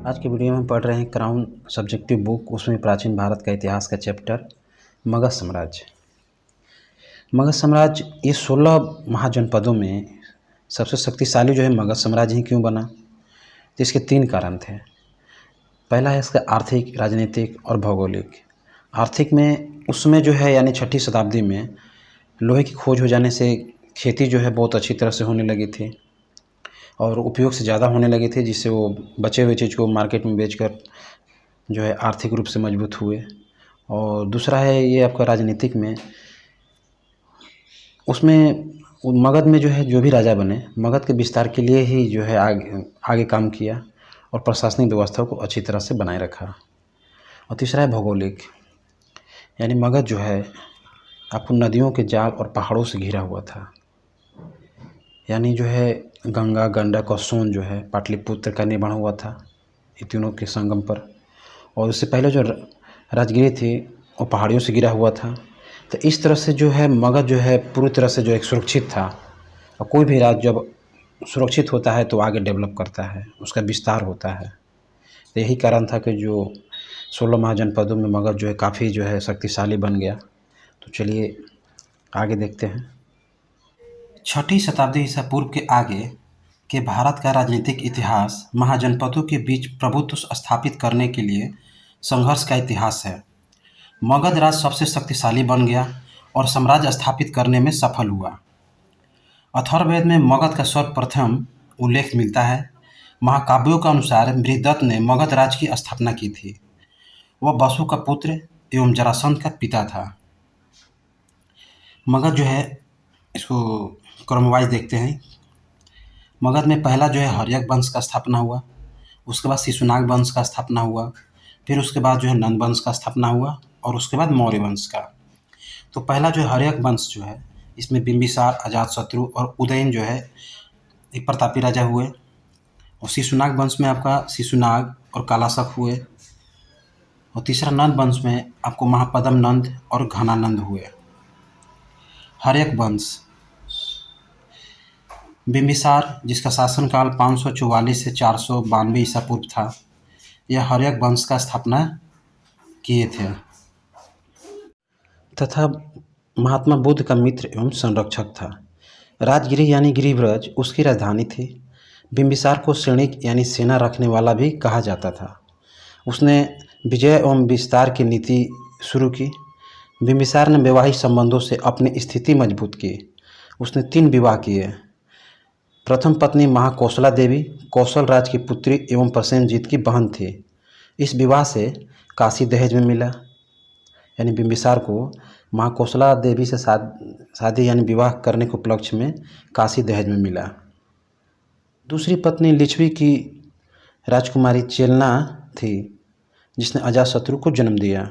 आज की वीडियो में हम पढ़ रहे हैं क्राउन सब्जेक्टिव बुक। उसमें प्राचीन भारत का इतिहास का चैप्टर मगध साम्राज्य। मगध साम्राज्य ये 16 महाजनपदों में सबसे शक्तिशाली जो है मगध साम्राज्य ही क्यों बना, तो इसके 3 कारण थे। पहला है इसका आर्थिक, राजनीतिक और भौगोलिक। आर्थिक में उसमें जो है यानी 6ठी शताब्दी में लोहे की खोज हो जाने से खेती जो है बहुत अच्छी तरह से होने लगी थी और उपयोग से ज़्यादा होने लगी थी, जिससे वो बचे हुए चीज़ को मार्केट में बेचकर जो है आर्थिक रूप से मजबूत हुए। और दूसरा है ये आपका राजनीतिक में, उसमें मगध में जो है जो भी राजा बने मगध के विस्तार के लिए ही जो है आगे काम किया और प्रशासनिक व्यवस्था को अच्छी तरह से बनाए रखा। और तीसरा है भौगोलिक, यानी मगध जो है आपको नदियों के जाल और पहाड़ों से घिरा हुआ था। यानी जो है गंगा, गंडक और सोन जो है पाटलिपुत्र का निर्माण हुआ था इन तीनों के संगम पर। और उससे पहले जो राजगिरी थी वो पहाड़ियों से घिरा हुआ था। तो इस तरह से जो है मगध जो है पूरी तरह से जो एक सुरक्षित था। और कोई भी राज्य जब सुरक्षित होता है तो आगे डेवलप करता है, उसका विस्तार होता है। तो यही कारण था कि जो 16 महाजनपदों में मगध जो है काफ़ी जो है शक्तिशाली बन गया। तो चलिए आगे देखते हैं। 6ठी शताब्दी ईसा पूर्व के आगे के भारत का राजनीतिक इतिहास महाजनपदों के बीच प्रभुत्व स्थापित करने के लिए संघर्ष का इतिहास है। मगध राज सबसे शक्तिशाली बन गया और साम्राज्य स्थापित करने में सफल हुआ। अथर्ववेद में मगध का सर्वप्रथम उल्लेख मिलता है। महाकाव्यों के अनुसार बृहदत्त ने मगध राज की स्थापना की थी। वह वसु का पुत्र एवं जरासंध का पिता था। मगध जो है इसको क्रमवाइज देखते हैं। मगध में पहला जो है हर्यक वंश का स्थापना हुआ, उसके बाद शिशुनाग वंश का स्थापना हुआ, फिर उसके बाद जो है नंद वंश का स्थापना हुआ और उसके बाद मौर्य वंश का। तो पहला जो है हर्यक वंश जो है इसमें बिंबिसार, अजातशत्रु और उदयन जो है एक प्रतापी राजा हुए। और शिशुनाग वंश में आपका शिशुनाग और कालाशक हुए। और तीसरा नंद वंश में आपको महापद्म नंद और घनानंद हुए। हर्यक वंश बिंबिसार, जिसका शासनकाल 544 से 492 ईसा पूर्व था, यह हर्यक वंश का स्थापना किए थे तथा महात्मा बुद्ध का मित्र एवं संरक्षक था। राजगिरी यानी गिरिव्रज उसकी राजधानी थी। बिंबिसार को सैनिक यानी सेना रखने वाला भी कहा जाता था। उसने विजय एवं विस्तार की नीति शुरू की। बिंबिसार ने वैवाहिक संबंधों से अपनी स्थिति मजबूत की। उसने 3 विवाह किए। प्रथम पत्नी महाकौशला देवी कौशल राज की पुत्री एवं प्रसेनजीत की बहन थी। इस विवाह से काशी दहेज में मिला। यानी बिंबिसार को महाकौशला देवी से शादी यानी विवाह करने के उपलक्ष्य में काशी दहेज में मिला। दूसरी पत्नी लिच्छवी की राजकुमारी चेलना थी, जिसने अजातशत्रु को जन्म दिया।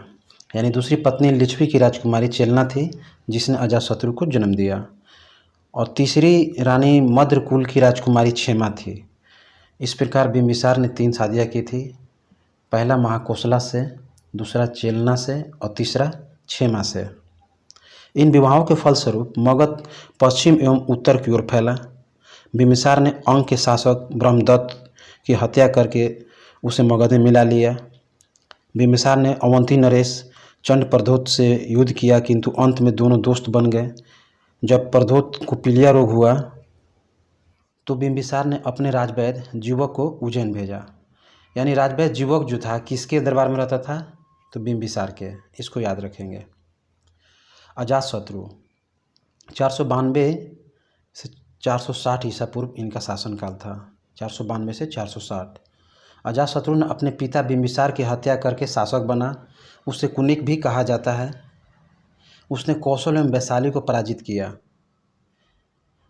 यानी दूसरी पत्नी लिच्छवी की राजकुमारी चेलना थी, जिसने अजातशत्रु को जन्म दिया। और तीसरी रानी मद्रकुल की राजकुमारी क्षेमा थी। इस प्रकार बिंबिसार ने 3 शादियाँ की थी। पहला महाकौशला से, दूसरा चेलना से और तीसरा क्षेमा से। इन विवाहों के फलस्वरूप मगध पश्चिम एवं उत्तर की ओर फैला। बिंबिसार ने अंग के शासक ब्रह्मदत्त की हत्या करके उसे मगध में मिला लिया। बिंबिसार ने अवंती नरेश चंड प्रद्योत से युद्ध किया, किंतु अंत में दोनों दोस्त बन गए। जब प्रद्योत को पीलिया रोग हुआ तो बिंबिसार ने अपने राजवैद्य जीवक को उज्जैन भेजा। यानी राजवैद्य जीवक जो था किसके दरबार में रहता था, तो बिंबिसार के। इसको याद रखेंगे। अजातशत्रु 492 से 460 ईसा पूर्व इनका शासनकाल था। 492 से 460। अजातशत्रु ने अपने पिता बिंबिसार की हत्या करके शासक बना। उसे कुनिक भी कहा जाता है। उसने कौशल एवं वैशाली को पराजित किया।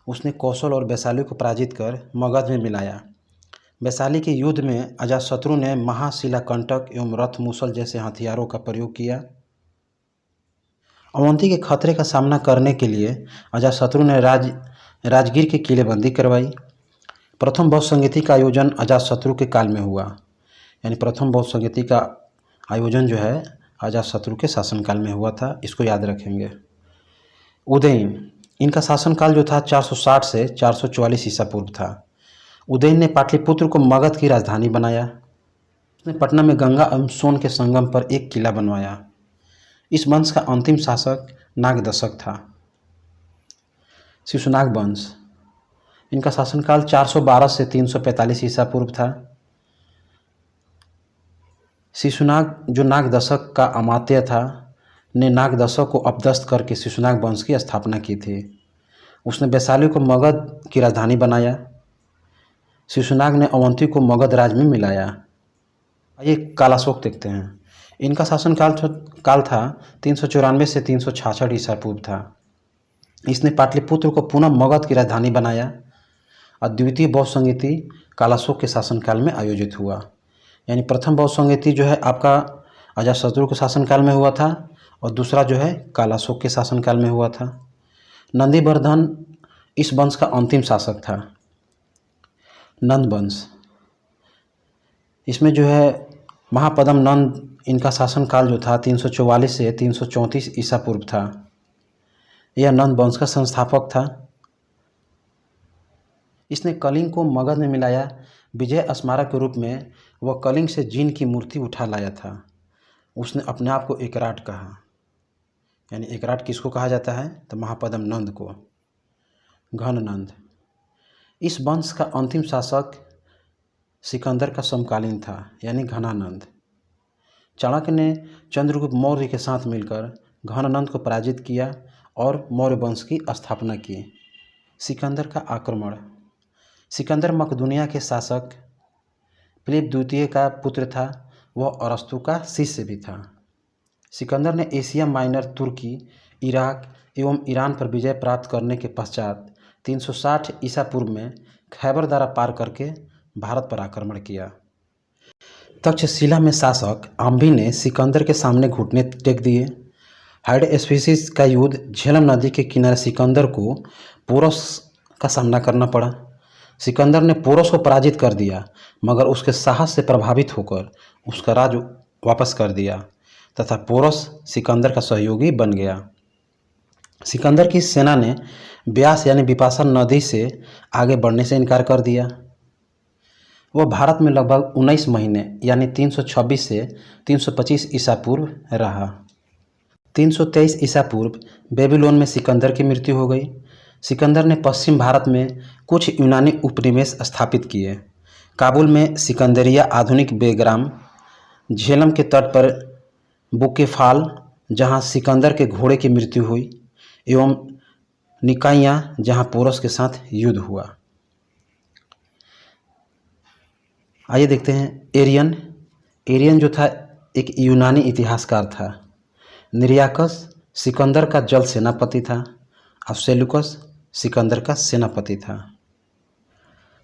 उसने कौशल और वैशाली को पराजित कर मगध में मिलाया। वैशाली के युद्ध में अजातशत्रु ने महाशिलाकंटक एवं रथ मूसल जैसे हथियारों का प्रयोग किया। अवंती के खतरे का सामना करने के लिए अजातशत्रु ने राजगीर की किलेबंदी करवाई। प्रथम बौद्ध संगीति का आयोजन अजातशत्रु के काल में हुआ। यानी प्रथम बौद्ध संगीति का आयोजन जो है अजातशत्रु के शासनकाल में हुआ था। इसको याद रखेंगे। उदयन, इनका शासनकाल जो था 460 से 444 ईसा पूर्व था। उदयन ने पाटलिपुत्र को मगध की राजधानी बनाया। उसने पटना में गंगा एवं सोन के संगम पर एक किला बनवाया। इस वंश का अंतिम शासक नागदशक था। शिशुनाग वंश, इनका शासनकाल 412 से 345 ईसा पूर्व था। शिशुनाग जो नागदशक का अमात्य था ने नागदशक को अपदस्थ करके शिशुनाग वंश की स्थापना की थी। उसने वैशाली को मगध की राजधानी बनाया। शिशुनाग ने अवंती को मगध राज में मिलाया। आइए कालाशोक देखते हैं। इनका शासनकाल था 394 से 366 ईसा पूर्व था। इसने पाटलिपुत्र को पुनः मगध की राजधानी बनाया। अद्वितीय बौद्ध संगीति कालाशोक के शासनकाल में आयोजित हुआ। यानी प्रथम बौद्ध संगीति जो है आपका अजातशत्रु के शासनकाल में हुआ था और दूसरा जो है कालाशोक के शासनकाल में हुआ था। नंदीवर्धन इस वंश का अंतिम शासक था। नंद वंश, इसमें जो है महापद्म नंद, इनका शासनकाल जो था 344 से 334 ईसा पूर्व था। यह नंद वंश का संस्थापक था। इसने कलिंग को मगध में मिलाया। विजय स्मारक के रूप में वह कलिंग से जिन की मूर्ति उठा लाया था। उसने अपने आप को एकराट कहा। यानी एकराट किसको कहा जाता है? तो महापद्म नंद को। घन नंद, इस वंश का अंतिम शासक सिकंदर का समकालीन था, यानी घनानंद। चाणक्य ने चंद्रगुप्त मौर्य के साथ मिलकर घनानंद को पराजित किया और मौर्य वंश की स्थापना की। सिकंदर का आक्रमण, सिकंदर मकदूनिया के शासक फिलिप द्वितीय का पुत्र था। वह अरस्तु का शिष्य भी था। सिकंदर ने एशिया माइनर, तुर्की, इराक एवं ईरान पर विजय प्राप्त करने के पश्चात 360 ईसा पूर्व में खैबर द्वारा पार करके भारत पर आक्रमण किया। तक्षशिला में शासक आम्भी ने सिकंदर के सामने घुटने टेक दिए। हाइडेस्पिसिस का युद्ध, झेलम नदी के किनारे सिकंदर को पोरस का सामना करना पड़ा। सिकंदर ने पोरस को पराजित कर दिया, मगर उसके साहस से प्रभावित होकर उसका राज वापस कर दिया तथा पोरस सिकंदर का सहयोगी बन गया। सिकंदर की सेना ने ब्यास यानी बिपाशा नदी से आगे बढ़ने से इनकार कर दिया। वह भारत में लगभग 19 महीने यानी 326 से 325 ईसा पूर्व रहा। 323 ईसा पूर्व बेबीलोन में सिकंदर की मृत्यु हो गई। सिकंदर ने पश्चिम भारत में कुछ यूनानी उपनिवेश स्थापित किए। काबुल में सिकंदरिया, आधुनिक बेग्राम, झेलम के तट पर बुकेफाल जहां सिकंदर के घोड़े की मृत्यु हुई, एवं निकाइया जहां पोरस के साथ युद्ध हुआ। आइए देखते हैं एरियन। एरियन जो था एक यूनानी इतिहासकार था। निरियाकस सिकंदर का जल सेनापति था और सेल्यूकस सिकंदर का सेनापति था।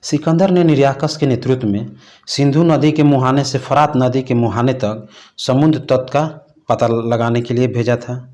सिकंदर ने निरियाकस के नेतृत्व में सिंधु नदी के मुहाने से फरात नदी के मुहाने तक समुद्र तट का पता लगाने के लिए भेजा था।